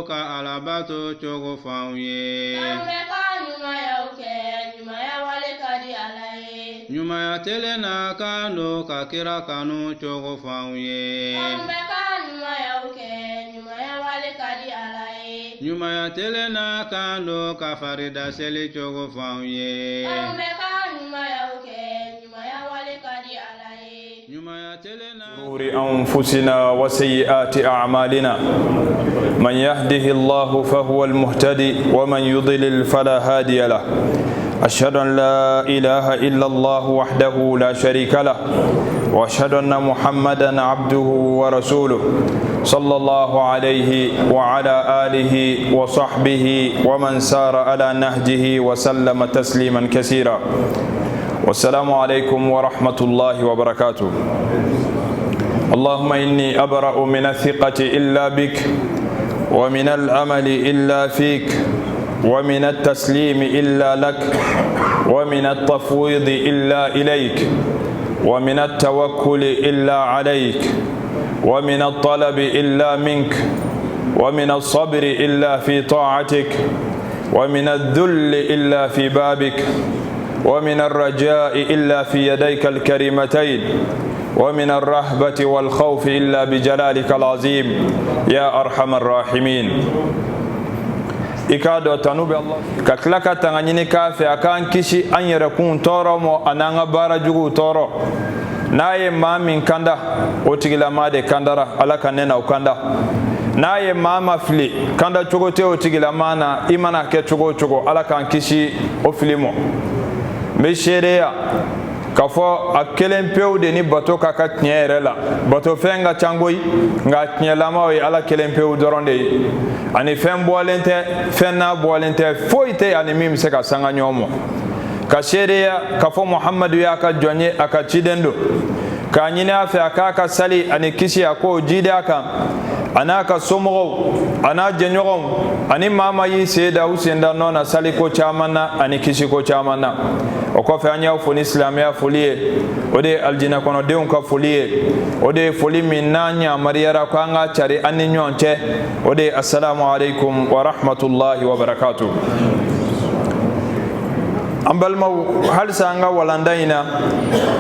ka alabato chogo fauye nyuma ya tele na kando ka kira kanu chogo fauye nyuma ya tele na kando ka farida seli chogo fauye شرور أنفسنا وسيئات أعمالنا من يهده الله فهو المهتدي ومن يضلل فلا هادي له أشهد أن لا إله إلا الله وحده لا شريك له وأشهد أن محمدا عبده ورسوله صلى الله عليه وعلى آله وصحبه ومن سار على نهجه وسلم تسليما كثيرا والسلام عليكم ورحمة الله وبركاته اللهم إني أبرأ من الثقة إلا بك ومن الأمل إلا فيك ومن التسليم إلا لك ومن التفويض إلا إليك ومن التوكل إلا عليك ومن الطلب إلا منك ومن الصبر إلا في طاعتك ومن الذل إلا في بابك ومن الرجاء إلا في يديك الكريمتين ومن الرهبة والخوف إلا بجلالك العظيم يا أرحم الراحمين ikado tanubi Allah kaklaka tanganyini kafe akan kishi an yere kun toro mo ananga bara jugu toro naye mamin kanda otigila made kandara alaka nena ukanda naye mama fili kanda chogote otigila mana imana ke chogo alaka kishi o filimo me shereya kafo akelen pewde ni bato kaka tinyere la bato fenga changoy nga tinyelama we ala kelen pew doronde ani fembolente fenna bolente foite ani mim se ka sanga nyomo ka shereya kafo muhammadu ya ka jonye aka chidendo ka nyina fa aka sali ani kisi ako jide aka anaka somo ana jenyorom ani mama yi seda usenda nona sali ko chamana ani kisi ko chamana oko fa anya fo ni islamia folie ode aljina kono de on ka folie ode foli minanya mariyara ko anga chari ani nyonche ode assalamu alaikum wa rahmatullahi wa barakatuh ambalma hal sanga walandaina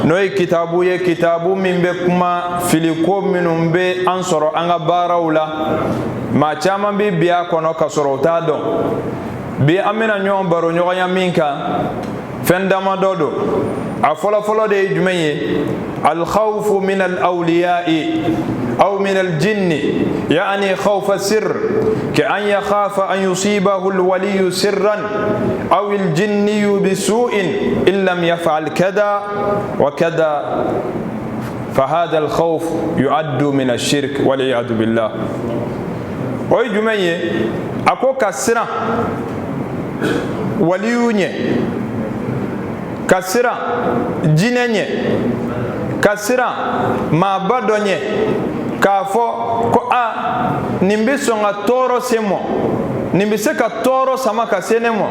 noy kitabu ye kitabu mimbe kuma filiko minumbe ansoro anga barawla ma chama bi biya kono kasoro tado bi amena nyon baro nyoya minka fendama dodo afola folo de jumaye al khawf min al awliya'i أو من الجن يعني خوف السر كأن يخاف أن يصيبه الولي سرا أو الجني بسوء إن لم يفعل كذا وكذا فهذا الخوف يعد من الشرك والعياذ بالله وي جمعيه أكو كسرا وليوني كسرا جنني كسرا ما بدوني kafo ko a nimbe songa toro semo nimbe se ka toro sama ka senemo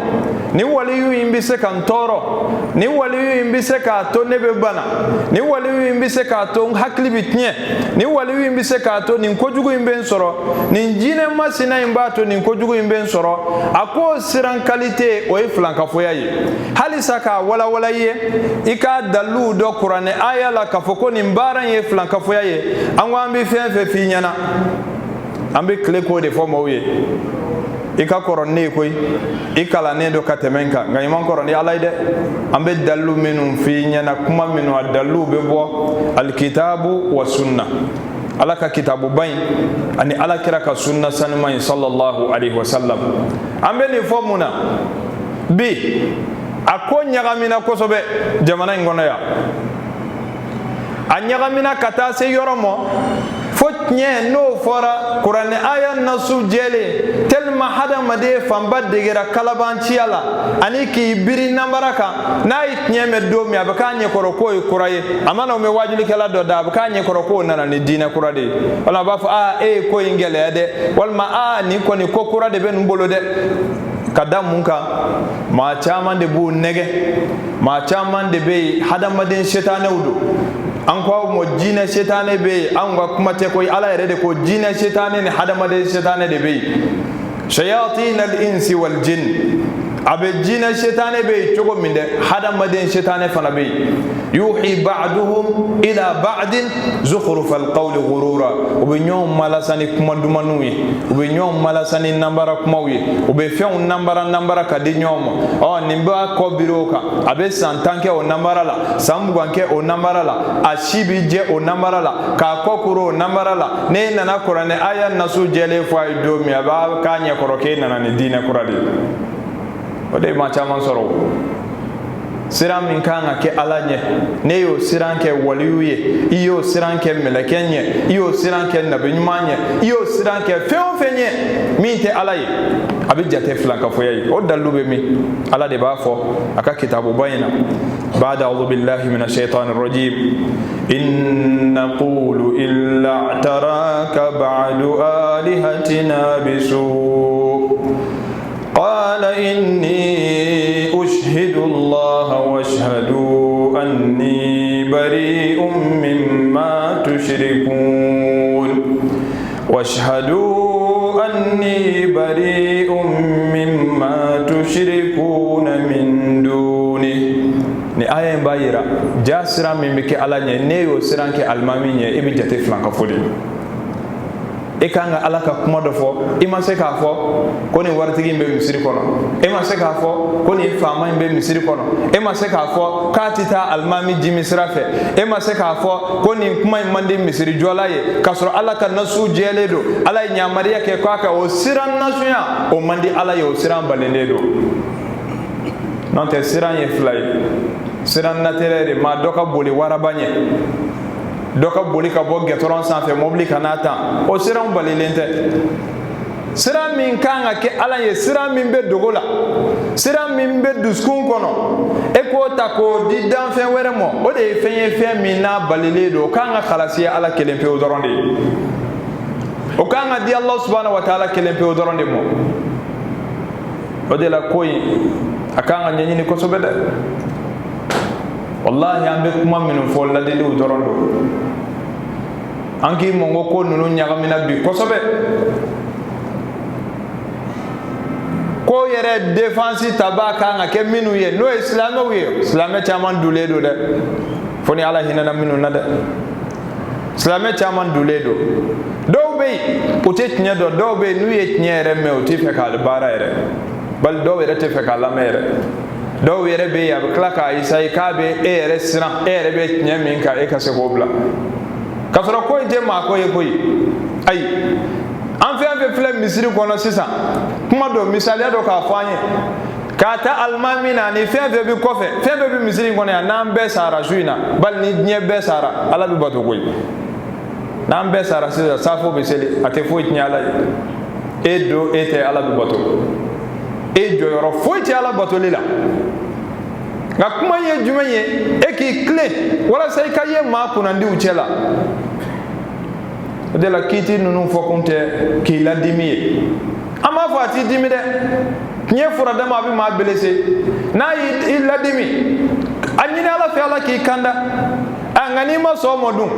ni waliyu imbe se kan toro ni waliyu imbe se ka to nebe bana ni waliyu imbe se ka to hakli bitnye ni waliyu imbe se ka to nin kojugo imbe nsoro nin jine masina imbato nin kojugo imbe nsoro ako siran kalite o iflanka foyaye hali saka wala ye ika dalu do qur'ane aya la kafoko nin baran ye flanka foyaye anwa ambi fe finyana ambi kleko de fomo ye ika koronne koy ikala ne do katemenka ngai man koroni alayde ambe dallu minum fi nyana kuma minu dallu be bo alkitabu wa sunna alaka kitabu bayn ani ala kira ka sunna sanmay sallallahu alaihi wasallam ambe ni fomuna bi akonya gamina kosobe jamana ngono ya anyaga mina kata se yoromo fotnye no fora qur'an aya nasu jele telma hada made famba degera kalabanci ala ani ki biri nambaraka na itnye me do mi abakanye koroko kuraye amana me wajuli kala do da abakanye koroko nana ni dina kurade wala bafu ko ingele de wal ma ni ko ni ko kurade ben mbolode kadam munka ma chaman de bu nege ma chaman de be hada madin shetane wudu an ko mo jina shetane be an ga kuma te ko ala yare de ko jina shetane ne hada madin shetane de be shayatin al-insi wal jinn abe jina shetane be chogo minde hada maden shetane fana be yuhi ba'duhum ila ba'din zukhruf al-qawli ghurura ube nyom malasani kumandumanuye ube nyom malasani nambara kumawi ube fion nambara kadi nyom o nimba ko biroka abe santanke o nambara la sambuganke o nambara la ashibi je o nambara la ka kokuro o nambara la ne nana qur'ane aya nasu jele fa do mi aba kanye koroke nana ni dina qur'ani ode ma chaman soro siran min kanga ke alanye ne yo siran ke waliyuye iyo siran ke melekenye iyo siran ke nabinyumanye iyo siran ke feofenye min te alaye abijate flanka foyayi o dalube mi ala de bafo aka kitabu bayna ba'da a'udhu billahi minash shaitanir rajim in naqulu illa taraka ba'du alihatina bisu qala inni ushhidu Allah washhadu anni bari'un mimma tushrikun washhadu anni bari'un mimma tushrikuna min duni ni aya bayira jasira min bike alanye ne yo siranke almami nye ibi jate flanka fodi e kanga alaka kuma do fo ima se ka fo ko ni wartigi mbe misiri kono ima se ka fo ko ni fama mbe misiri kono ima se ka fo katita almami jimi sirafe ima se ka fo ko ni kuma mande misiri jolaye kasoro alaka nasu jeledo alay nyamariya ke ko aka o siran nasuya o mandi alay o siran balendedo non te siran ye flay siran natere ma doka boli warabanye doka boli ka bo getoron sanfe mobli kanata o siran balilente siran min kanga ke ala ye siran min be dogola siran min be duskun kono e ko ta ko di danfe were mo o de fenye fe min na balile do kanga khalasiya ala kelempe o doronde o kanga di Allah subhanahu wa ta'ala kelempe o doronde mo o de la koyi akanga nyanyini ko sobede wallahi ambe kuma minun fo la deli o dorondo anki mongo ko nunu nyagamina bi kosobe ko yere défense tabaka nga ke minu ye no islamo ye islame chaman dule do de foni ala hinana minu na de islame chaman dule do be potet nya do be nu ye nyere me o tife kal bara ere bal do yere tife kala mere do yere be ya klaka isai kabe ere sira ere be nyamin ka e ka se gobla ka fara ko je ma ko ye koyi ay an fe fle misiri kono sisa kuma do misaliya do ka fanye ka ta almamina ni fe bi kofe fe bi misiri kono ya nan be sara juina bal ni nye be sara ala bi bato koyi nan be sara sisa safo be seli ate fo nyala e do ete ala bi bato e joyoro foiti ala batolila nga kuma ye jumenye e ki clé wala say ka ye ma kunandi uchela de la kiti nunu fokunte ki la dimi ama fati dimi de nye fura dama bi ma blessé na yi la dimi anyina ala fi ala ki kanda angani ma so modun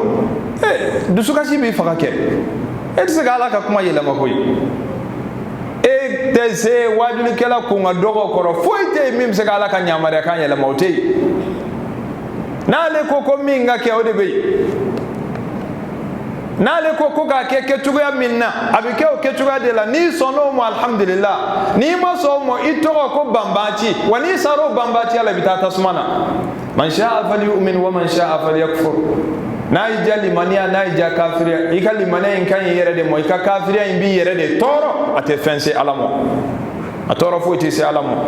dusuka shi bi fakake tse ala ka kuma ye la makoyi tese wajuli kela kunga dogo koro foite mim se kala ka nyamare kan yela mauti nale koko minga ke odebe nale koko ga ke ketuga minna abike o ketuga de la ni sono mo alhamdulillah ni ma so mo itoro ko bambachi wani saro bambachi ala bitata sumana man sha'a falyu'min wa man sha'a falyakfur na ijali mania na ija kafiria ikali mania inkan yere de mo ika kafiria imbi yere de toro ate fense alamo atoro fuiti se alamo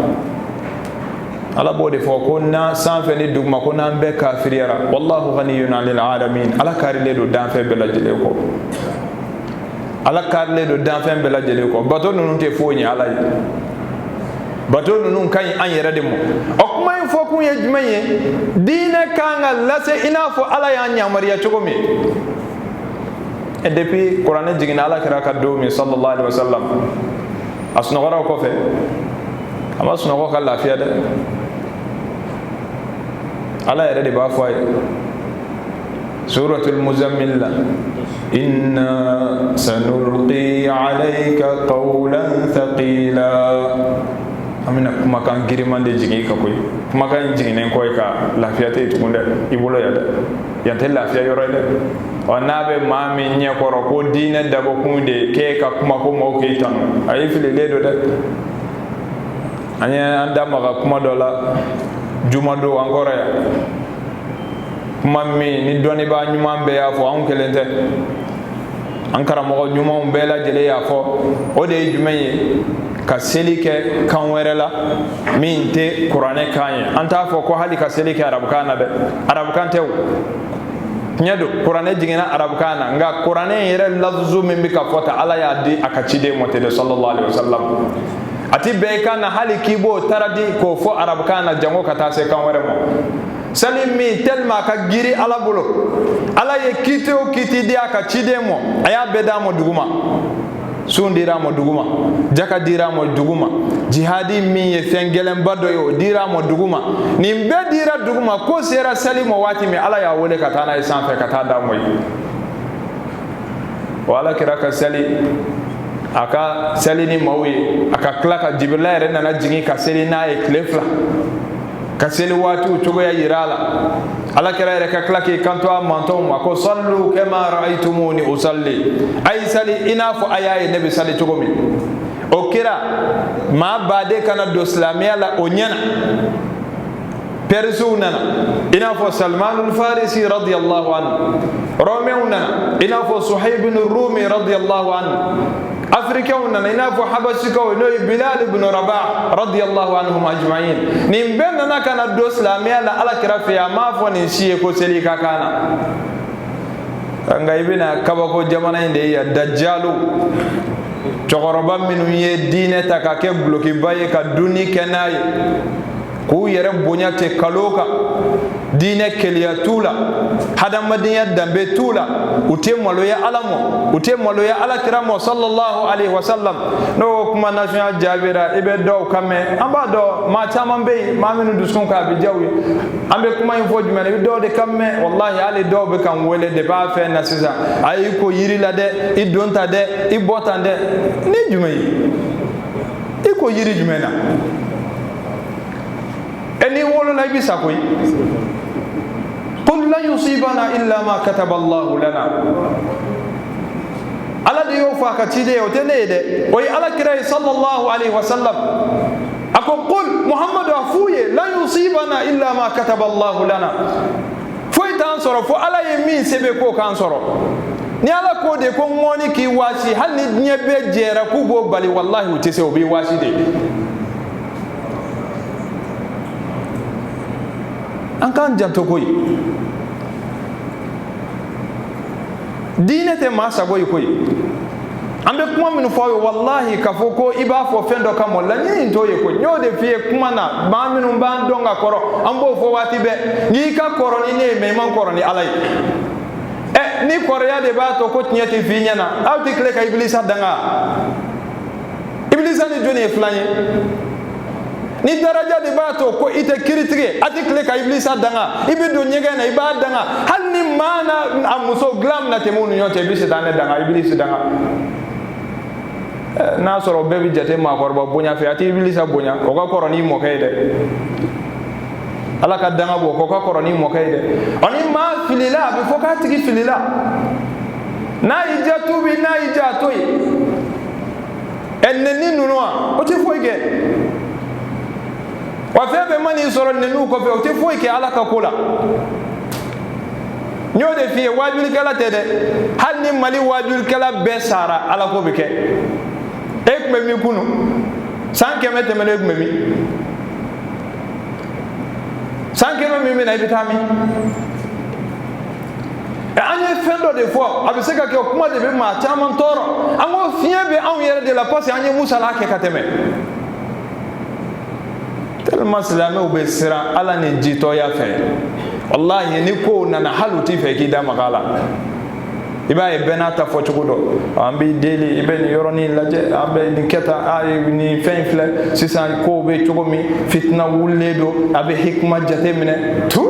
ala bode fo ko na sanfe ni dugma ko na be kafiria wallahu ghaniyun 'anil alamin ala karile do danfe bela jele ko ala karile do danfe bela jele ko bato nunu te fo ni ala bato nunu kan an yere de mo o kuma en fo kun ye jumenye dine kanga lase ina fo ala ya nyamariya chogomi et depuis Qur'an jigina ala kira ka do mi sallallahu alaihi wasallam asno gora ko fe ama asno ko kala lafiya de ala yere de ba fo ay suratul muzammil inna sanulqi alayka qawlan thaqila amina kuma kan giriman de jigi ka koy kuma kan jigi nen koy ka lafiya te tukunde ibolo ya da ya te lafiya yoro de ona be mami nya koro ko dina dabo kunde ke ka kuma ko mo ke tan ay fili le do de anya anda maga kuma dola juma do encore ya kuma mi ni doni ba nyuma be ya fo an kelente an karamo nyuma be la jele ya fo o de jumaye ka seli kɛ kan wɛrɛ la min tɛ kuranɛ kan ye an t'a fɔ ko hali ka seli kɛ arabukan na dɛ arabukan tɛ o tiɲɛ don kuranɛ jiginna arabukan na nka kuranɛ yɛrɛ lafzu min bɛ ka fɔ ta ala y'a di a ka ciden mɔ ten de sallallahu alaihi wasallam a ti bɛɛ kan na hali k'i b'o taara di k'o fɔ arabukan na jango ka taa se kan wɛrɛ ma seli min tellement ka giri ala bolo ala ye kiti o kiti di a ka ciden mɔ a y'a bɛɛ d'a ma dugu ma sun dira mo duguma jaka dira mo duguma jihadi min ye fen gelenba do yo dira mo duguma nin be dira duguma ko sera salimo wati mi ala ya wole ka tana sanfe ka ta da moy wala kira ka sali aka sali ni mawi aka klaka jibrila yare nana jingi ka sali na e klefla ka seli watu cogo ya yirala ala kira yare ka klaki kanto amanto ma ko sallu kama raaitumuni usalli ay sali ina fo ayaye nabi sali cogo mi o kira ma bade kana do islamiya la o nyana persu nana ina fo salmanul farisi radiyallahu anhu romew nana ina fo suhaib bin rumi radiyallahu anhu africain nana ina fo habashikaw no bilal ibn rabah radiyallahu anhum ajma'in nim benna kana do islamiya la ala kira fi ma fo ni shiye ko seli ka kana nga ibina kabako jamana inde ya dajjalu chogoroba minu ye dine ta ka ke bloki baye ka duni kenaye ku yere bonya te kaloka dine keliya tula hadamadiya dambe tula ute maloya alamo ute maloya alakiramo sallallahu alaihi wasallam no kuma national jabira ibe do kame amba do ma chama be ma minu duskon ka bi jawi ambe kuma info jumene bi do de kame wallahi ali do be kan wele de ba fe na sisa ay ko yiri la de I donta de I botande ni jumei iko yiri jumena eni wolo la bi sakoy qul la yusibana illa ma kataba Allah lana ala de yo fa ka tide yo tenede oy ala kiray sallallahu alaihi wasallam ako qul muhammadu afuye la yusibana illa ma kataba Allah lana foi tan soro fo ala ye min sebe ko kan soro ni ala ko de ko ngoni ki wasi hal ni nyebe jera ku bo bali wallahi utese obi wasi de an kan janto koy dine te ma sagoy koy ambe kuma min fo wallahi ka fo ko iba fo fendo kam wala ni to ye ko nyode fie kuma na ba min ban donga koro ambo fo wati be ni ka koro ni ne me man koro ni alay ni koro ya de ba to ko tinyati fi nyana awti kle ka iblisa danga iblisa ni joni flanye ni daraja de bato ko ite kiritige ati kle ka iblisa danga ibe do nyega na iba danga hal ni mana amuso glam na temunu nyote iblisa danga danga iblisa danga na soro bebi jate ma korba bonya fe ati iblisa bonya o ka koroni mo kayde ala ka danga bo ko ka koroni mo kayde oni ma filila be fo ka tigi filila na ijatu bi na ijatu enni nunwa o ti fo ige wa febe mani soro nenu ko fe o te foi ke ala ka kula nyode fi wajul kala tede hal ni mali wajul kala be sara ala ko be ke ek me mi kunu sanke mete mele ek me mi sanke me mi na ibitami e anye fendo de fois abi seka ke kuma de be ma chama toro amo fien be an yere de la passe anye musala ke kateme tellement silamɛw bɛ siran ala ni jitɔya fɛ wallahi ni ko nana hali ti fɛ k'i da maga la i b'a ye bɛɛ n'a ta fɔcogo dɔ an b'i deli i bɛ nin yɔrɔnin lajɛ an bɛ nin kɛ tan nin fɛn in filɛ sisan kow bɛ cogo min fitina wulilen don a bɛ hikima jate minɛ tu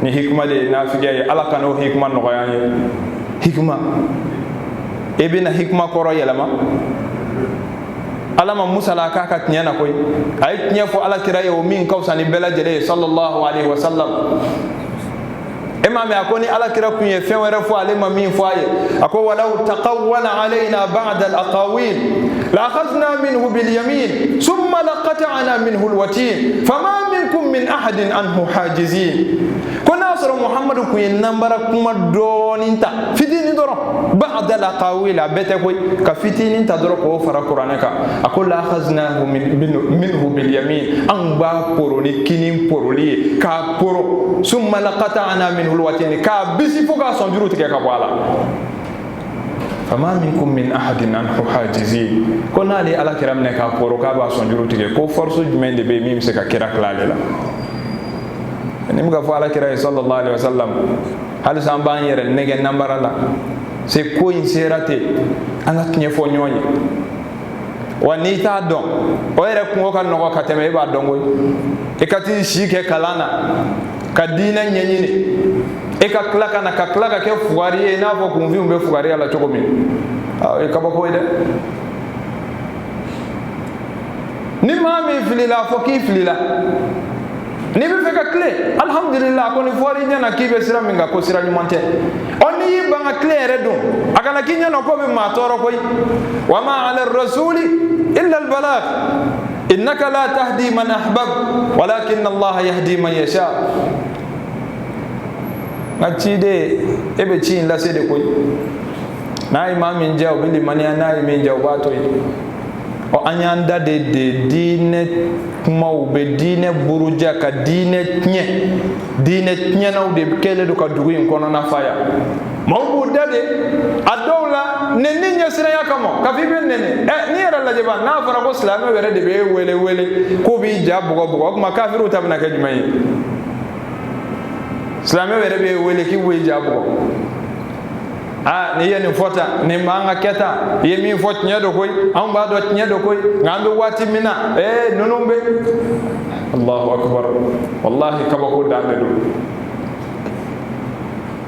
ni hikma de nafigiya ala kano hikma nogoya ye hikma ebina hikma koro yelama alama musa la ka tiɲɛ na koyi a ye tiɲɛ fɔ ala kira ye o min ka fisa ni bɛɛ lajɛlen ye sallallahu alaihi wasallam e m'a mɛn a ko ni ala kira kun ye fɛn wɛrɛ fɔ ale ma min fɔ a ye a ko walaw taqawwala alayna ba'da al-aqawil la akhadna minhu bil yamin thumma laqata'na minhu al-watin fama minkum min ahadin anhu hajizin ko n'a sɔrɔ muhamadu kun ye nambara kuma dɔɔnin ta fitinin dɔrɔn ba'da al-aqawil a bɛɛ tɛ koyi ka fitinin ta dɔrɔn k'o fara kuranɛ kan a ko la akhadnahu minhu bil yamin an b'a poro ni kini poroli ye k'a poro thumma laqata'na minhu al-watin k'a bisi fo k'a sɔn juru tigɛ ka bɔ a la fama minkum min ahadin anhu hajizin ko n'ale ala kira minɛ k'a poro k'a b'a sɔn juru tigɛ ko force jumɛn de bɛ yen min bɛ se ka kira tila ale la ni muka fɔ ala kira ye sallallahu alaihi wasallam halisa an b'an yɛrɛ nɛgɛ nambara la se ko in sera ten an ka tiɲɛ fɔ ɲɔgɔn ye wa n'i t'a dɔn o yɛrɛ kungo ka nɔgɔ ka tɛmɛ e b'a dɔn koyi e ka t'i si kɛ kalan na ka diinɛ ɲɛɲini e ka tila ka na ka tila ka kɛ fugari ye n'a fɔ kunfinw bɛ fugariya la cogo min o ye kabako ye dɛ ni maa min filila fɔ k'i filila ni bɛ fɛ ka tile alhamdulillah ko ni fɔri ɲɛna k'i bɛ sira min kan ko sira ɲuman tɛ ɔ n'i y'i ban ka tile yɛrɛ dun a kana k'i ɲɛna ko bɛ maa tɔɔrɔ koyi wa ma ala rasuli illa al balagh innaka la tahdi man ahbab walakin Allah yahdi man yasha nka ciden e bɛ ci in lase de koyi n'a ye maa min diya o bɛ limaniya n'a ye min diya o b'a to yen ɔ an y'an da de diinɛ kumaw bɛ diinɛ buruja ka diinɛ tiɲɛnaw de kɛlen don ka dugu in kɔnɔna fa yan maaw b'u da de a dɔw la nɛni ɲɛsiranya kama kafi bɛ nɛni n'i yɛrɛ lajɛ ba n'a fɔra ko silamɛ yɛrɛ de bɛ e wele k'o b'i ja bugɔ o tuma kafiriw ta bɛna kɛ jumɛn ye silamɛ yɛrɛ bɛ e wele k'i b'i ja bugɔ ni ye nin fɔ tan nin b'an ka kɛ tan i ye min fɔ tiɲɛ don koyi anw b'a dɔn tiɲɛ don koyi nka an bɛ waati min na ninnu bɛ Allahu akbar wallahi kabako dan de don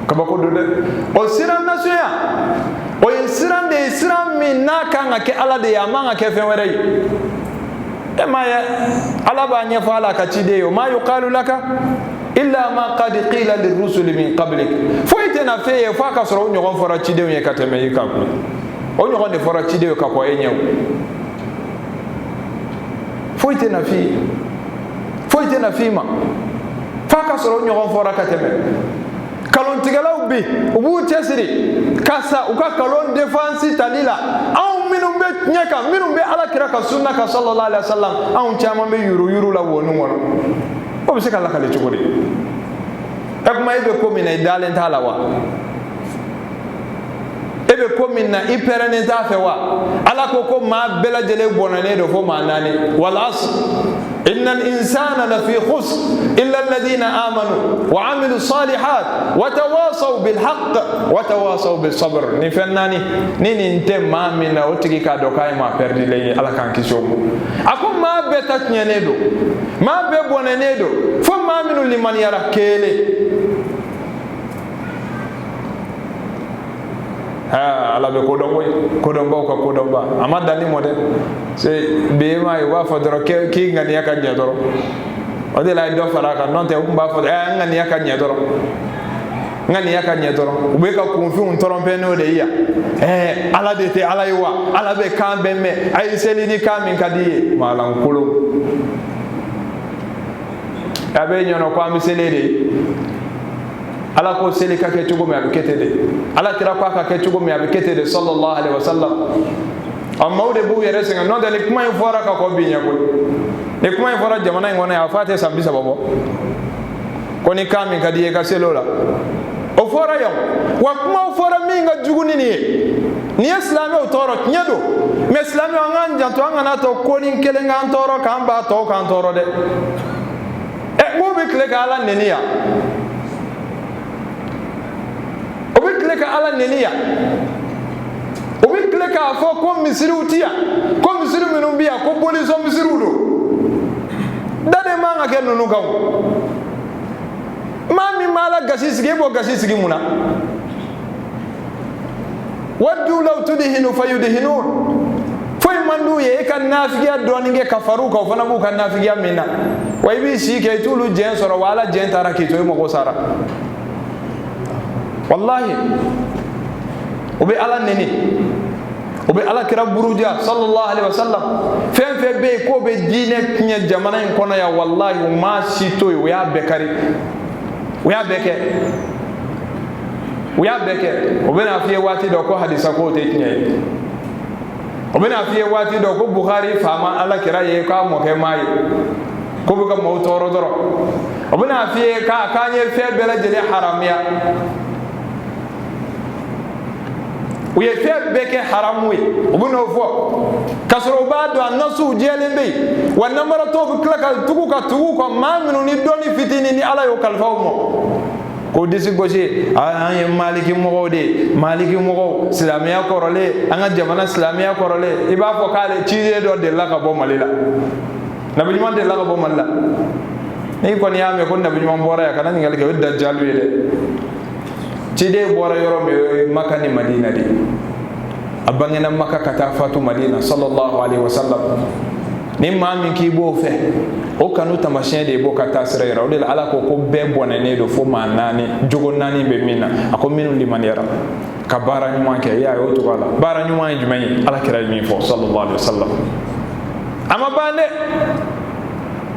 kabako don dɛ o siran nasuya o ye siran de ye siran min n'a kan ka kɛ ala de ye a man ka kɛ fɛn wɛrɛ ye e m'a ye ala b'a ɲɛfɔ ala ka ciden ye o ma yuqalu laka illa ma qad qila lirrusul min qablik foyi tɛna f'e ye f'a ka sɔrɔ o ɲɔgɔn fɔra cidenw ye ka tɛmɛ i kan koyi o ɲɔgɔn de fɔra cidenw ka kɔ e ɲɛ foyi tɛna f'i ye foyi tɛna f'i ma f'a ka sɔrɔ o ɲɔgɔn fɔra ka tɛmɛ kalontigɛlaw bi u b'u cɛsiri ka sa u ka kalon défense tali la anw minnu bɛ tiɲɛ kan minnu bɛ ala kira ka sunna kan sallallahu alaihi wasallam anw caman bɛ yuru la wɔni kɔnɔ o bɛ se ka lakale cogo di e kuma e bɛ ko min na i dalen t'a la wa e bɛ ko min na i pɛrɛnnen t'a fɛ wa ala ko maa bɛɛ lajɛlen bɔnɛnen don fo maa naani wal asr innal insana lafi khusr illa alladhina amanu wa amilu salihat wa tawasaw bil haqq wa tawasaw bis sabr ni fɛn naani ni nin tɛ maa min na o tigi k'a dɔn k'a ye maa pɛrɛdilen ye ala k'an kisi o ma a ko maa bɛɛ ta tiɲɛnen don maa bɛɛ bɔnɛnen don fo maa minnu limaniyara kelen ala bɛ kodɔnbaw ka kodɔnba a ma dan ni mɔ dɛ se bi ma ye u b'a fɔ dɔrɔn k'i ŋaniya ka ɲɛ dɔrɔn o de la ye dɔ fara a kan n'o tɛ u tun b'a fɔ n ŋaniya ka ɲɛ dɔrɔn n ŋaniya ka ɲɛ dɔrɔn u bɛ ka kunfinw tɔrɔnpɛ n'o de ye yan ala de tɛ ala ye wa ala bɛ kan bɛɛ mɛn a ye seli ni kan min ka di ye maalankolon a bɛ ɲɔnɔ ko an bɛ seli de ye ala ko seli ka kɛ cogo min a bɛ kɛ ten de ala kira ko a ka kɛ cogo min a bɛ kɛ ten de sallallahu alaihi wasallam a maaw de b'u yɛrɛ sɛgɛn n'o tɛ ni kuma in fɔra ka kɔ bi ɲɛ koyi ni kuma in fɔra jamana in kɔnɔ yan a fɔ a tɛ san 30 bɔ ko ni kan min ka di ye ka seli o la o fɔra yan wa kumaw fɔra min ka jugu ni nin ye nin ye silamɛw tɔɔrɔ tiɲɛ don mais silamɛw an k'an janto an kana to ko ni kelen k'an tɔɔrɔ k'an b'a tɔw k'an tɔɔrɔ dɛ k'o bɛ tile ka ala neni yan o bɛ tile ka ala neni yan o bɛ tile k'a fɔ ko misiriw ti yan ko misiri minnu bɛ yan ko bolisɔn misiriw don da de man ka kɛ ninnu kan ma min mala gasi sigi bo gasi sigi muna waddu law tudhinu fayudhinun foy mandu ye kan nafiya doninge kafaru ka fana bu kan nafiya minna way bi si ke tulu jen soro wala jen taraki to mo ko sara wallahi obe ala neni obe ala kira buruja sallallahu alaihi wasallam fen be ko be dine kinya jamana en kono ya wallahi ma sito yo ya bekari ya beke obe na fiye wati do ko hadisa ko te kinya obe na fiye wati do ko bukhari fama ala kira ye ka mo ke mai ko be ka mo toro doro obe na fiye ka kanye fe bela jele haramiya uye fe beke haramwe obuno fo kasoro bado anasu jelembe wana mara to klaka tugu ko maminu ni doni fitini ni ala yo kalfawmo ko disi goje ay maliki mogo islamiya korole anga jamana islamiya korole iba fo kale chide do de la ka bo malila nabi man de la ka bo malila ni ko ni ame ko nabi man bora ya kana ngal ke dajjalu yede chide bora yoro me makani madina di abangena makka kata fatu madina sallallahu alaihi wasallam ni mami ki bo fe o kanu tamashin de bo kata sira o de ala ko be bonane do fo manani jogo nani be mina ako minu liman yara ka bara nyuma ke ya o to wala bara nyuma jumay ala kira mi fo sallallahu alaihi wasallam ama bande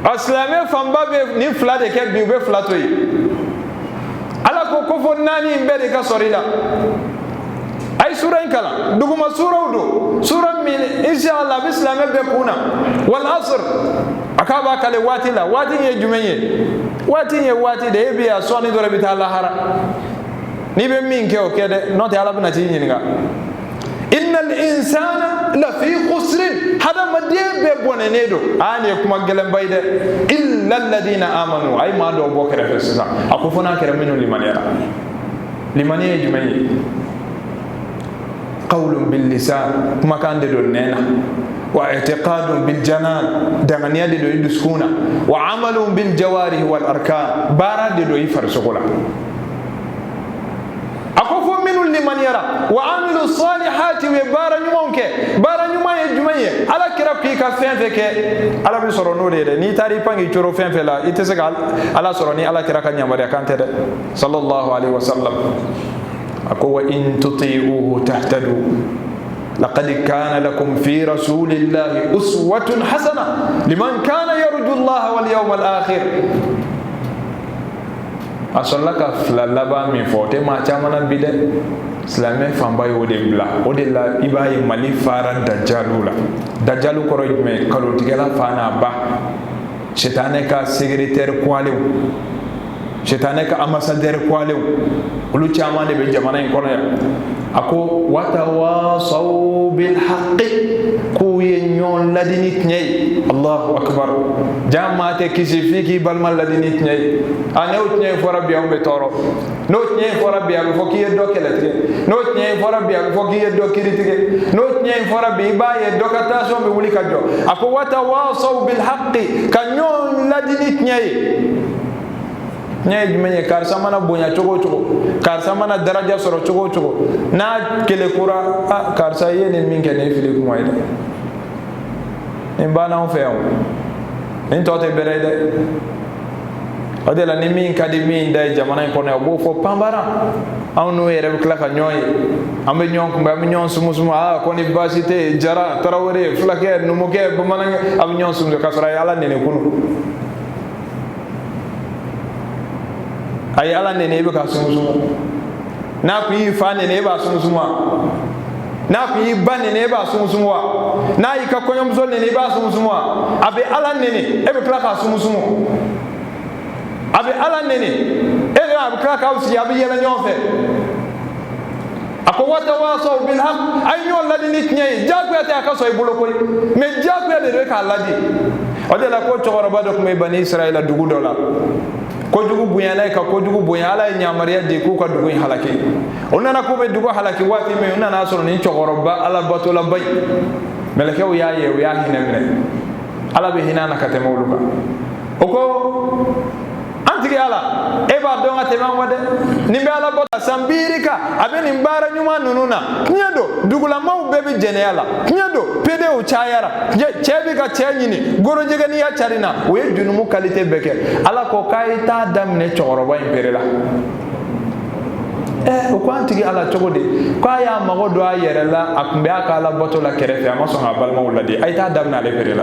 aslame famba be ni flade ke bi be flatoyi ala ko fo nani be de ka sorila ay sura in kala duguma sura wudo sura min inshallah bislam be kuna wal asr akaba kale wati ye jumenye wati de biya soni do rabita Allah hara ni be min ke o kede not ala bna ti nyinga innal insana la fi khusr hada madie be bonenedo ani kuma gelem bayde illa alladhina amanu ay ma do bokere fesa akufuna kere minu limaniya jumenye قول باللسان كما كان دو نينا واعتقاد بالجنان دغنيا دو يدسكونا وعمل بالجوارح والاركان بارا دو يفرسكولا اكوفو من لمن يرى وعمل الصالحات وبارا نيمونك بارا نيما يجمعيه على كرابكي كفين فك على بيسورو نوري ني تاري بانغي تشورو فين فلا يتسغال على سوروني على كراكا نيامريا كانت صلى الله عليه وسلم أقول إن تطيعوه تهتدوا لقد كان لكم في رسول الله أسوة حسنة لمن كان يرجو الله واليوم الآخر أصلك فلالبا من فوتي ما تعمل بده سلامة فامباي ودبلا ودلا إباي مالي فارا دجالولا دجالو كروي مي كلو تجلا فانا با شيطانك سيكريتير كواليو شيطانك أماسادير كواليو ulu chama de be jamana en kono ya ako watawasaw bil haqqi ku ye nyon ladini tnyay Allahu akbar jamate kisifiki balmal ladini tnyay ane utnyay fo rabbi ambe toro no tnyay fo rabbi am fo ki do kelatre no tnyay fo rabbi am fo ki do kiritige no tnyay fo rabbi baye do kata so be wuli kadjo ako watawasaw bil haqqi kanyon ladini tnyay nyay menye karsa mana bonya chogo karsa mana daraja soro chogo na kele kura karsa yene minge ne fili kuma ida mbana on feo ntote berede odela ni min kadi min dai jamana ko ne bo fo pambara awnu yere kala ka nyoy ambe nyon ko ambe nyon sumu ko ni basite jara tarawore flake numuke bamana am nyon sumu ka sora yalla ne kunu ay ala nene be ka sumu na ku yi fa nene ba sumu na ku yi ba nene ba sumu na yi ka konyom zo nene ba sumu abe ala nene e be kla ka sumu abe ala nene e be kla ka usi abe yela nyofe ako watawasaw bil haqq ay nyon ladini tnyay jagu ata ka so e boloko me jagu ya de ka ladi odela ko chogoro ba do ko me bani israila dugu dola ko dugu bunyana ka ko dugu bunyala nyamariya de ko ka dugu halaki onana ko be dugu halaki wati me onana so ni chogoroba ala batola bay meleke o ya hinemne ala be hinana ka temoluka oko antigi ala e ba donga teman wade nimbe ala bota sambirika abe nimbara nyuma nununa knyado dugula mau bebe jene ala knyado pede o chayara chebi ka chenyini goro jegani ya charina we junumu kalite beke ala ko kaita damne choroba imperela o kwantigi ala chogode kwa ya magodo ayerela akumbe akala boto la kerefe amaso ngabalma uladi aita damna le perela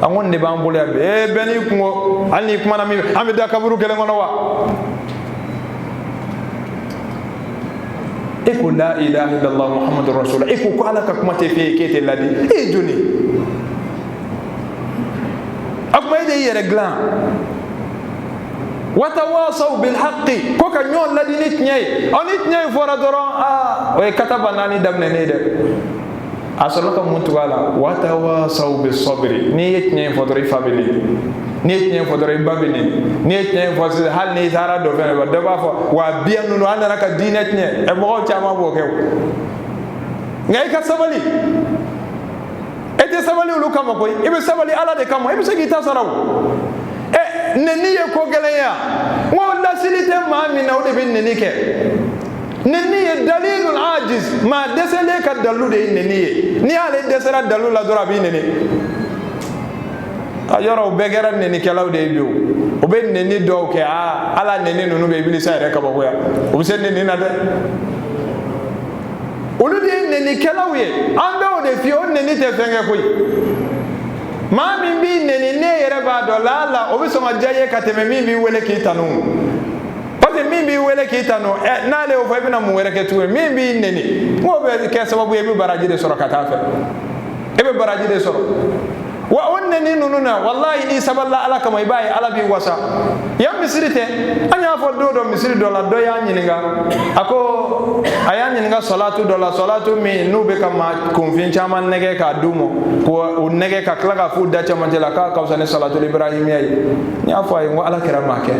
angon ne bambule be beni kungo ani kuma na mi amida kaburu kele ngono wa iku la ilaha illallah muhammadur rasul iku ko ala ka kuma te fe kete ladi e joni akuma ide yere glan watawasaw bil haqqi ko ka nyon ladi nit nyay onit nyay fora doron o kataba nani damne ne de asaloka muntu wala watawasaw bis sabri ni yetne fodori family ni yetne fodori babini ni yetne fodori hal ni tara do fene ba daba fo wa bianu no andana ka dinetne e mo chama bo kew ngay ka sabali ete sabali ulu kama koy ibe sabali ala de kama ibe segi tasaraw e neni ye ko geleya mo la silite ma mi na o de bin neni ke neni dalilul ajiz ma desele ka dalu de neni ni ale desera dalu la dora bi neni ayoro begera neni kelaw de biu o be neni do ke ala neni nunu be ibilisa re ka bako ya o be sen neni na de olu de neni kelaw ye ambe o de fi o neni te fenge koy ma mi bi neni ne yere ba do la o be so ma jaye ka teme mi bi wele ki tanu min bi wele kita no na le o fa bina mu wele ke tuwe min bi neni mo be ke sababu e bi baraji de soro kata fe e be baraji de soro wa onneni nununa wallahi ni saballa ala kama ibai ala bi wasa ya misrite anya fo do misri do la do ya nyininga ako aya nyininga salatu do la salatu mi nube kama konfin chaman nege ka dumo ko nege ka klaga fu da chama tela ka usane salatu ibrahimiya nya fo ay ngo ala kirama ke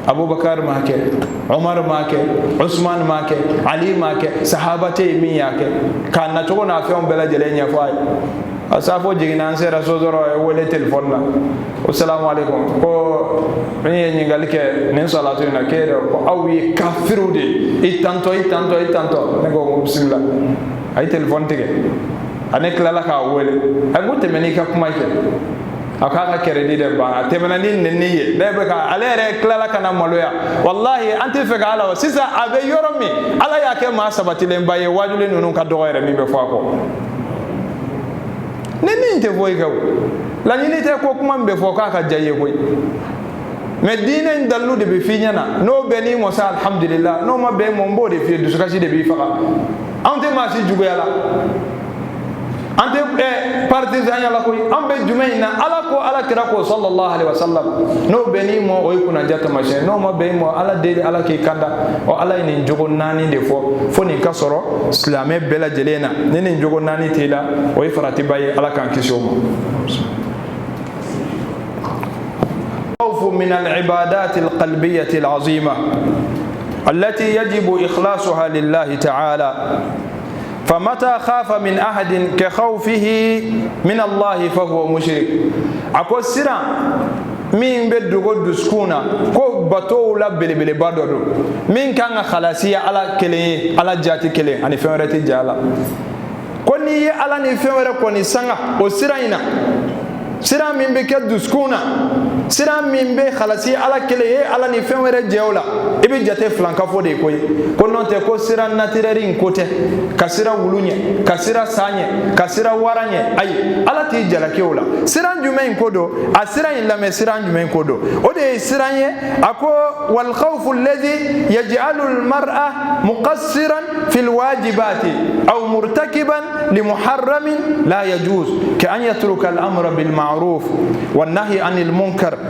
abubakar make umar make usman make ali make sahabate mi yake kana to na fe on bela jele nya fay asafo jigina sera sodoro e wole telephone la assalamu alaikum ko ni ngal ke nen salatu na kere ko awi kafirude itanto nego bismillah ay telephone tege ane kala ka wole ay gote meni ka kuma ke akaka keredi de ba temena ni neniye bebe ka alere klala kana maloya wallahi anti fe ala sisa abe yoromi ala yake ma sabati le mbaye wajule nunu ka dogoyere mi be fako neni te voy gaw la ni te ko kuma be foko ka jaye koy medina ndalu de be finyana no beni mo sa alhamdulillah no ma be mo mbode fi du sukashi de bi faka ante ma si jugo yala ante partisan yala koy ambe jumaina ala ko ala kira ko sallallahu alaihi wasallam no beni mo o kuna jato mashe no mo be mo ala de ala ki kanda o ala ni jogo nani de fo ni kasoro islamé bela jelena ni jogo nani tela o farati baye ala kan kisho mo خوف من العبادات القلبية العظيمة التي يجب إخلاصها لله تعالى فمتى خاف من أحد كخوفه من الله فهو مشرك أكو سيرا من بدو دسكونا كو باتو لا بلي بادو من كان خلاصية على كلي على جاتي كلي أني فهمت جالا كوني على نفهم كوني سانغا أو سيراينا سيرا من بكت دسكونا sira min be khalasi ala kele ala ni fen were jewla ibi jate flanka fo de koy ko non te ko sira natureri ngote ka sira wulunye ka sira sanye ka sira waranye ay ala ti jala kewla sira njume nkodo asira in la me sira njume nkodo o de sira nye ako wal khawf alladhi yaj'alu al mar'a muqassiran fil wajibati aw murtakiban li muharramin la yajuz ka an yatruka al amra bil ma'ruf wan nahy anil munkar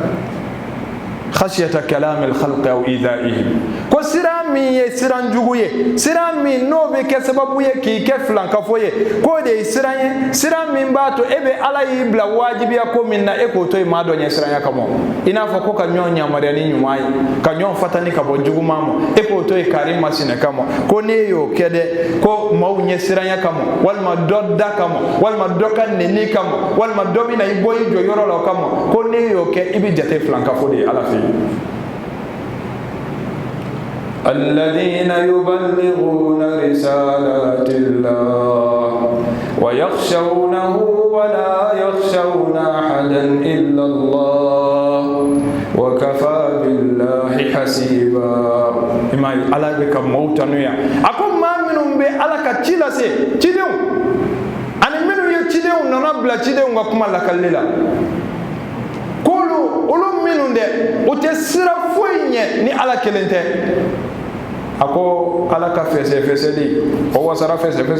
khashyata kalam al khalq aw ida'ihim ko siram mi ye siran juguye siram mi no be ke sababu ye ki ke flan ka foye ko de siram min bato ebe ala ibla wajibi ya ko minna e ko toy ma do nya siran ya kamo ina fa ko ka nyonya mariani nyumai ka nyon fatani ka bo jugu mamo e ko toy karim masine kamo ko ne yo kede ko maw nya siran ya kamo wal ma dodda kamo wal ma dokan ne ni kamo wal ma domi na iboy jo yoro lo kamo ko ne yo ke ibi jate flan ka fodi ala fi الذين يبلغون رسالات الله ويخشونه ولا يخشون أحدا إلا الله وكفى بالله حسيبا إما على بك موتا نيا أكون ما منهم بألك تشيلسي تشيلو أنا منو يتشيلو ننبلا تشيلو وكما لك الليلة كلوا أولم منهم ده وتسرى فويني ني على كلنته ako ala ka fese di o wasara fese di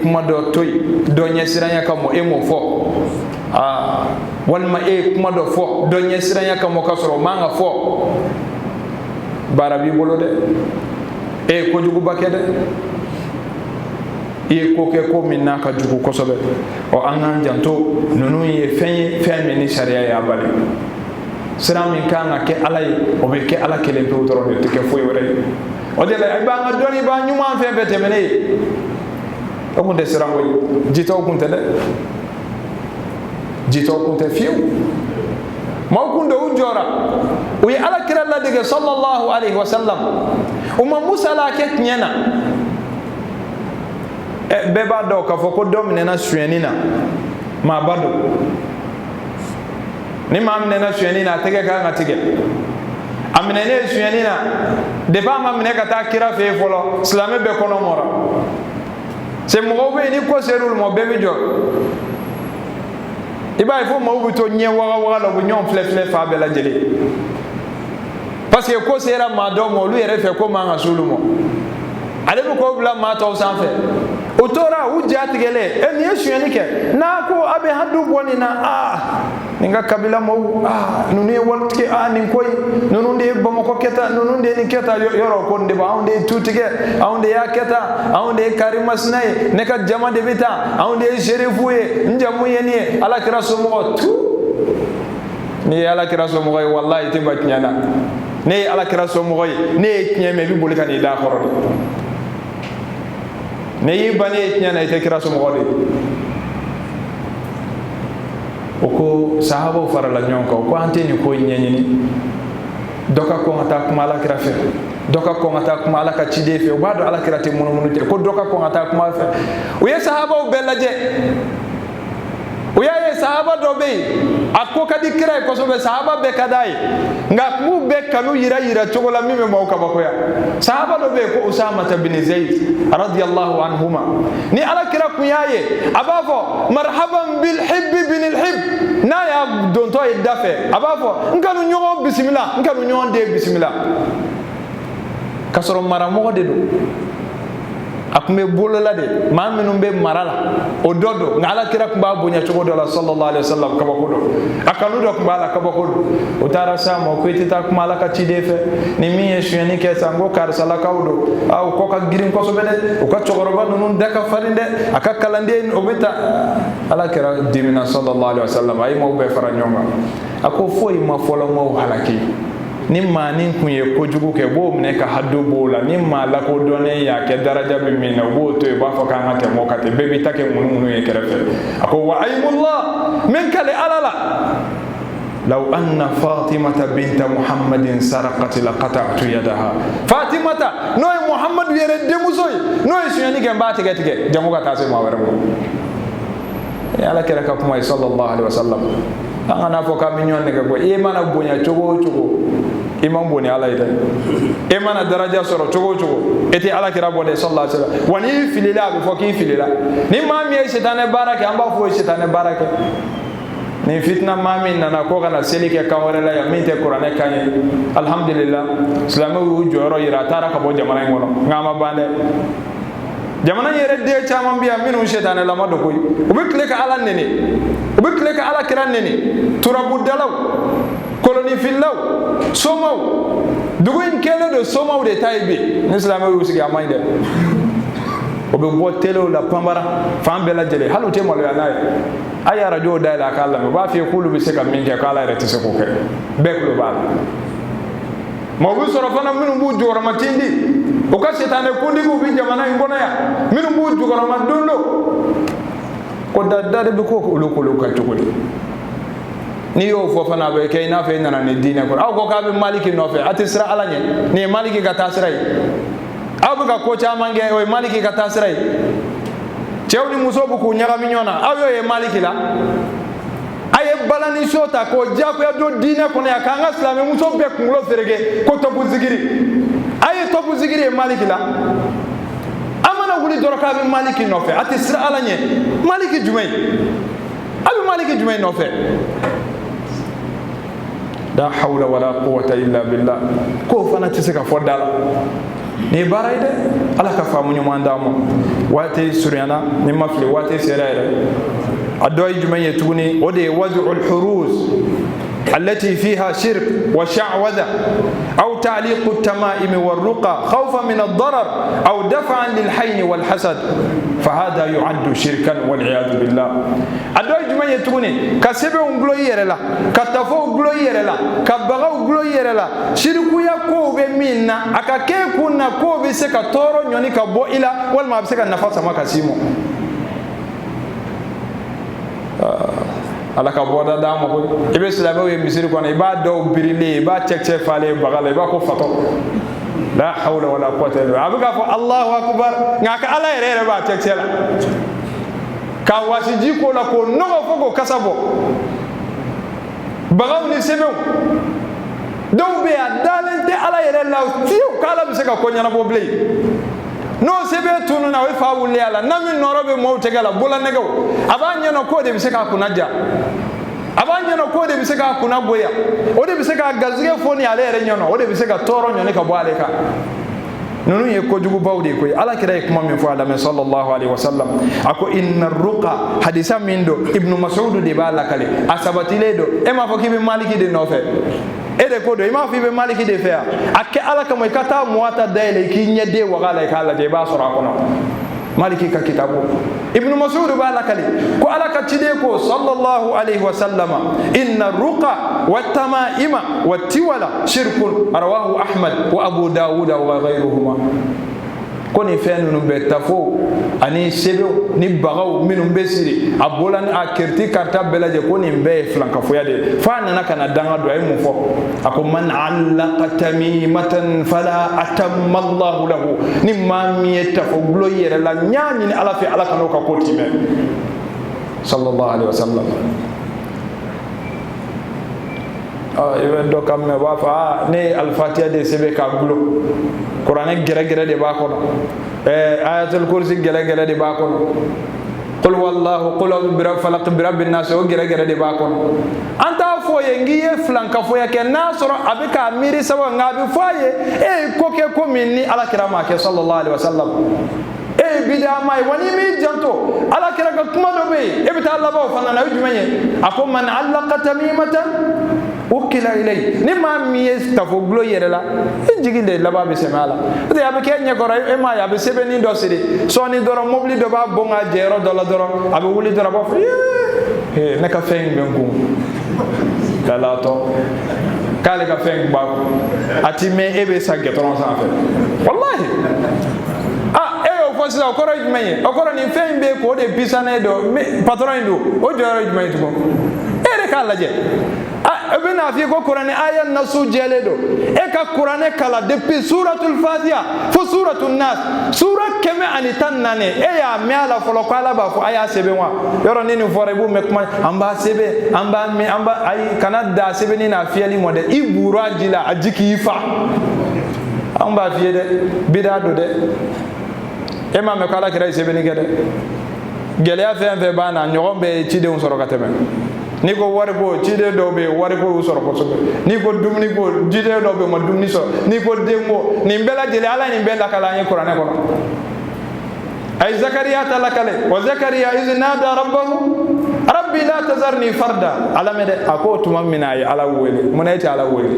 kuma do toy do nyesiranya kamo mo fo walma kuma do fo do nyesiranya kamo kasoro manga fo barabi bolo de ko jugu bakede ko ke ko minna ka jugu kosobe o angan janto nonu ye fen ni sharia ya bale siram min kan ke alay o be ke ala kelen to toro de ke foy wore o de ay ba nga doni ba nyuma fe bete mene o kunte siram woy jito kunte de jito kunte fiu ma kunde u jora o yi ala kira la de sallallahu alaihi wasallam umma musa la ke nyana be ba do ka foko domine na suenina ma bado ni mam nena sueni na tege ka ngatige amene ne sueni na de ba mam ne kata kira fe folo islame be kono mora se mo be ni ko serul mo be bijo iba ifo mo buto nye wa lo bu nyon fle fa be la jeli parce que ko sera ma do mo lu yere fe ko ma ngasulu mo ale ko bla ma to sanfe otora ujatigele eni sueni ke na ko abe hadu boni na ninga kabila mo nuni woltke nin koy nununde bamako keta nununde ni keta yoro ko nde ba onde tutige onde ya keta onde karimasnay ne ka jama de bita onde sherifuye njamu yeni ala kiraso mo tu ni ala kiraso mo wallahi tibat nyana ne ala kiraso mo ne nyeme bi bolika ni da khoro ne yibane nyana ite kiraso mo oko sahaba farala nyonka ko anteni ko nyenyini doka ko ngata kuma ala kira fe doka ko ngata kuma ala ka chide fe bado ala kira te munu te ko doka ko ngata kuma fe o ye sahaba o belaje o ye sahaba do be akko kadi kira ko so be sahaba be kadai nga mu be kanu yira chogola mime mo ka bakoya sahaba do be ko usama bin zaid radiyallahu anhuma ni ala kira kuyaye abafo marhaban bil hibb bin al hibb na ya don to idafe abafo nganu nyogo bismillah nganu nyon de bismillah kasoro mara mo de do akume bolola de ma menum be marala o dodo ngala kira kumba bonya chogo do la sallallahu alaihi wasallam ka bakodo akalu do kumba la ka bakodo o tara sa mo ko itita kuma la ka chidefe ni mi yeshuni ke sango kar sala kawdo aw ko ka girin ko so bede o ka chogoroba nun daka farinde aka kalande o beta ala kira dimina sallallahu alaihi wasallam ay mo be faranyonga ako foi ma folo mo halaki nimma nin kunye ko jugu ke bo mne ka haddo bola nimma la ko done ya ke daraja bi min bo to ba fa kan ate mo kate bebi take munu ye kerefe ako wa aymullah min kale alala law anna fatimata bint muhammadin sarqat laqata'tu yadaha fatimata no muhammad yere demusoy no sunyani ke mbate ke jamu ka tase ma wara mo ala kera ka kuma sallallahu alaihi wasallam angana fo ka minyon ne ko e mana bonya chogo imam boni ala ida e mana daraja soro chogo eti ala kira bode sallallahu alaihi wasallam wani filila bi fo ki filila ni mami e shetane barake amba fo shetane barake ni fitna mami nana ko kana selike ka wala ya minte qur'ane kanye alhamdulillah islamu joro ira tara ka bo jamana ngono ngama bande jamana yere de chama biya minu shetane la mado koy ubikle ka ala nene ubikle ka ala kira nene turabu dalaw koloni fillaw somaw dugu in kɛlen don somaw de ta ye bi ni silamɛw y'u sigi a man ɲi dɛ o bɛ bɔ telew la panbara fan bɛɛ lajɛlen hali u tɛ maloya n'a ye a ye arajow dayɛlɛ a k'a lamɛn u b'a f'i ye k'olu bɛ se ka min kɛ k'ala yɛrɛ tɛ se k'o kɛ bɛɛ tulo b'a la ma u bɛ sɔrɔ fana minnu b'u jukɔrɔma tindi u ka sitanɛ kuntigiw bɛ jamana in kɔnɔ yan minnu b'u jukɔrɔma don ko da de bɛ k'olu kolo ka cogo di n'i y'o fɔ fana a bɛ kɛ i n'a fɔ e nana ni diinɛ kɔnɔ aw ko k'a bɛ maliki nɔfɛ a tɛ siran ala ɲɛ nin ye maliki ka taa sira ye aw bɛ ka ko caman kɛ o ye maliki ka taa sira ye cɛw ni musow bɛ k'u ɲagami ɲɔgɔn na aw y'o ye maliki la a ye balani so ta k'o diyagoya don diinɛ kɔnɔ yan k'an ka silamɛ muso bɛɛ kunkolo fereke ko tɔpu zikiri a ye tɔpu zikiri ye maliki la an mana wuli dɔrɔn k'a bɛ maliki nɔfɛ a tɛ siran ala ɲɛ maliki jumɛn a bɛ maliki jumɛn nɔfɛ la hawla wala quwwata illa billah k'o fana tɛ se ka fɔ da la nin ye baara ye dɛ ala ka faamu ɲuman d'an ma waati surunyana ni ma fili waati sera yɛrɛ a dɔ ye jumɛn ye tuguni o de ye wad'ul huruz التي فيها شرك وشعوذة أو تعليق التمائم والرقى خوفا من الضرر أو دفعا للحين والحسد فهذا يعد شركا والعياذ بالله أدوي جمع يتوني كسبه غلوير لا كتفو غلوير لا كبغاو غلوير لا شركو يكو بمنا أكاكي كنا كو بسكا تورو نيوني كبو إلا والما بسكا نفاس ما كسيمو ala ka bɔda d'a ma koyi i bɛ silamɛw ye misiri kɔnɔ i b'a dɔw birilen i b'a cɛkicɛ falen baga la i b'a ko fatɔ la hawla wala quwwata illa billah a bɛ k'a fɔ Allahu akbar nka a ka ala yɛrɛ b'a cɛkicɛ la ka wasiji ko la k'o nɔgɔ fo k'o kasa bɔ bagaw ni sɛbɛnw dɔw bɛ yen a dalen tɛ ala yɛrɛ la fiyewu k'ala bɛ se ka ko ɲɛnabɔ bilen n'o sɛbɛn tununa o ye fa wuli a la n'a min nɔrɔ bɛ mɔɔw tɛgɛ la bolanɛgɛw a b'a ɲɛna k'o de bɛ se k'a kunna ja a b'a ɲɛna k'o de bɛ se k'a kunna goya o de bɛ se k'a garisɛgɛ fɔ ni ale yɛrɛ ɲɛna o de bɛ se ka tɔɔrɔ ɲɔni ka bɔ ale kan ninnu ye kojugubaw de ye koyi ala kira ye kuma min fɔ a lamɛn sallallahu alaihi wasallam a ko inna ruqa hadisa min don ibnu mas'ud de b'a lakale a sabatilen don e m'a fɔ k'i bɛ maliki de nɔfɛ e de ko don i m'a fɔ i bɛ maliki de fɛ yan a kɛ ala kama i ka taa muwata dayɛlɛ i k'i ɲɛden waga la i k'a lajɛ i b'a sɔrɔ a kɔnɔ maliki ka kitabu ibnu mas'ud b'a lakale ko ala ka ciden ko sallallahu alaihi wasallama inna ruqa wattama'ima wattiwala shirkun rawahu ahmad wa abu dawud wa ghayruhuma ko nin fɛn ninnu bɛ tafo ani sɛbɛnw ni bagaw minnu bɛ siri a bɔla ni a kiriti karita bɛɛ lajɛ ko nin bɛɛ ye filankafoya de ye f'a nana ka na danga don a ye mun fɔ a ko man allaqa tamimatan fala atamma allahu lahu ni maa min ye tafo gulo yɛrɛ la n y'a ɲini ala fɛ ala kan'o ka ko timɛ sallallahu alaihi wasallam i bɛ dɔ ka mɛn u b'a fɔ ne ye alifatiya de sɛbɛn k'a gulo kuranɛ gɛrɛgɛrɛ de b'a kɔnɔ ayatul kursi gɛrɛgɛrɛ de b'a kɔnɔ qul wallahu qul a'udhu bi rabbil falaq bi rabbin nas o gɛrɛgɛrɛ de b'a kɔnɔ an t'a fɔ ye n k'i ye filankafoya kɛ n'a sɔrɔ a bɛ k'a miiri sababu nka a bɛ fɔ a ye e ye ko kɛ ko min ni ala kira m'a kɛ sallallahu alaihi wasallam e ye bid'a ma ye wa n'i m'i janto ala kira ka kuma dɔ bɛ yen e bɛ taa laban o fana na o ye jumɛn ye a ko man allaqa tamimatan ukila ilay ni maa min ye tafo gulo yɛrɛ la i jigi de laban bɛ sɛmɛ a la o de a bɛ kɛ ɲɛkɔrɔ e m'a ye a bɛ sɛbɛnni dɔ siri sɔɔni dɔrɔn mobili dɔ b'a bɔn k'a jɛ yɔrɔ dɔ la dɔrɔn a bɛ wuli dɔrɔn a b'a fɔ ne ka fɛn in bɛ n kun lalatɔ k'ale ka fɛn in b'a kun a ti mɛn e bɛ sa gɛtɔrɔn sanfɛ walahi e y'o fɔ sisan o kɔrɔ ye jumɛn ye o kɔrɔ nin fɛn in bɛ k'o de bisanen don patɔrɔn in don o jɔyɔrɔ ye jumɛn ye tugun e yɛrɛ k'a lajɛ e bɛ n'a f'i ye ko kuranɛ aya nasu jɛlen don e ka kuranɛ kala depuis suratul fatiha fo suratul nas sura 114 e y'a mɛn a la fɔlɔ ko ala b'a fɔ a y'a sɛbɛn wa yɔrɔ ni nin fɔra i b'o mɛn kuma an b'a sɛbɛn an b'a mɛn an b'a ayi kana da sɛbɛnni n'a fiyɛli mɔ dɛ i buru a ji la a ji k'i fa an b'a f'i ye dɛ bida don dɛ e m'a mɛn ko ala kɛra ye sɛbɛnni kɛ dɛ gɛlɛya fɛn fɛn b'a na ɲɔgɔn bɛ cidenw sɔrɔ ka tɛmɛ n'i ko wari ko ciden dɔw bɛ yen wari ko y'u sɔrɔ kosɛbɛ n'i ko dumuni ko ciden dɔw bɛ yen u ma dumuni sɔrɔ n'i ko den ko nin bɛɛ lajɛlen ala ye nin bɛɛ lakale an ye kuranɛ kɔnɔ a ye zakariya ta lakale wa zakariya iz nada rabbahu rabbi la tazarni farda ala mede ako tuma mina ya ala wele munati ala wele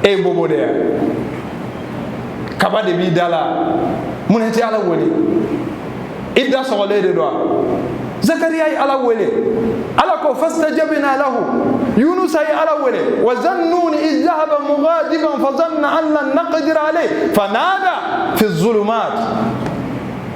e bobo de kaba de bi dala munati ala wele idda sogole de do zakariya ay ala wele ala ko fastajabna lahu yunus ay ala wele wa zannun iz dhahaba mughadiban fa dhanna an lan naqdir alayhi fanada fi adh-dhulumat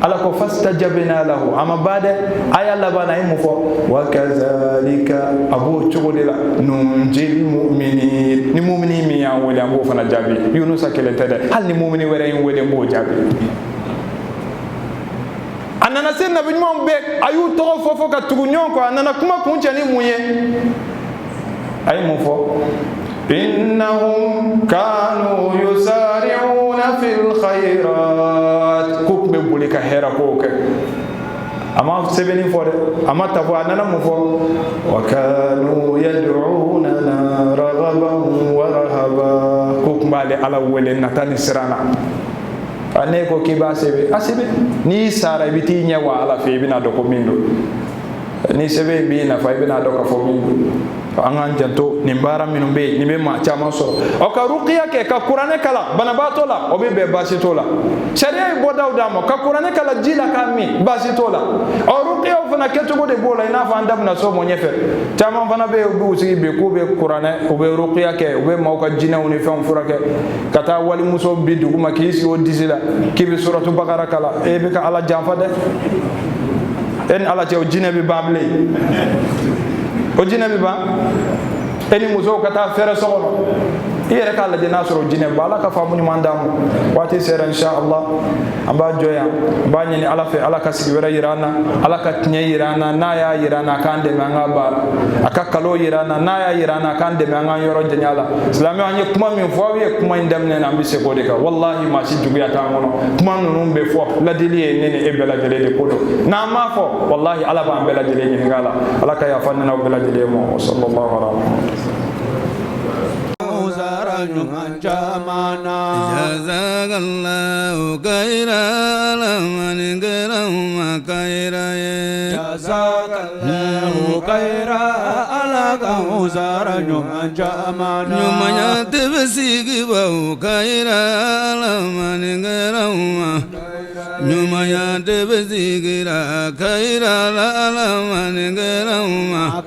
ala ko fastajabna lahu ama bade ay alla bana ay mufo wa kadhalika abu chugodela nunjil mu'minin ni mu'mini mi ya wele abu fana jabi yunus akele tede hal ni mu'mini were en wele mbo jabi anana sen nabi nyom be ayu to fofo ka tugunyon ko anana kuma kuncha ni muye ay mufo innahum kanu yusari'una fil khairat kukbe bulika hera ko ke ama sebeni fode ama tabu anana mufo wa kanu yad'una raghaban wa rahaba kukmale ala wele natani sirana ane ko kiba sebe asibe ni sara biti nyawa ala fe bina do ko mindo ni sebe bi na fa bina do ka fo mindo angan janto ni mbara minumbe ni be ma chama so o ka ruqiya ke ka qur'ane kala bana batola o be basitola sharia bo dawda mo ka qur'ane kala jila ka mi basitola o ruqiya fana keto go de bola ina fa andam na so mo nyefe chama fana be bu sigi be ko be qur'ane o be ruqiya ke o be ma ka jina uni fam furake kata wali muso bi duguma kisi o disila kibi suratu baqara kala e be ka ala jamfa de en ala jew jina bi bable o jina bi ba eni muso kata fere soxono yere ka la dina soro jine ba ala ka famu ni mandam wati sera insha Allah amba joya ba nyini ala fe ala ka sigi wera yirana ala ka tinya yirana na ya yirana kande manga bara aka kalo yirana na ya yirana kande manga yoro janyala islami anye kuma min fo wi kuma ndamne na mbise ko de ka wallahi ma si dugu ya ta ngono kuma nunu be fo la dili nene e bela jele de kodo na ma fo wallahi ala ba bela jele ni ngala ala ka ya fanna bela jele mo sallallahu alaihi jamana jazakallahu khairan man garama khairaye jazakallahu khairan ala kausara jamana nyumanya tebsigi bau khairan man garama nyumanya tebsigi khairan man garama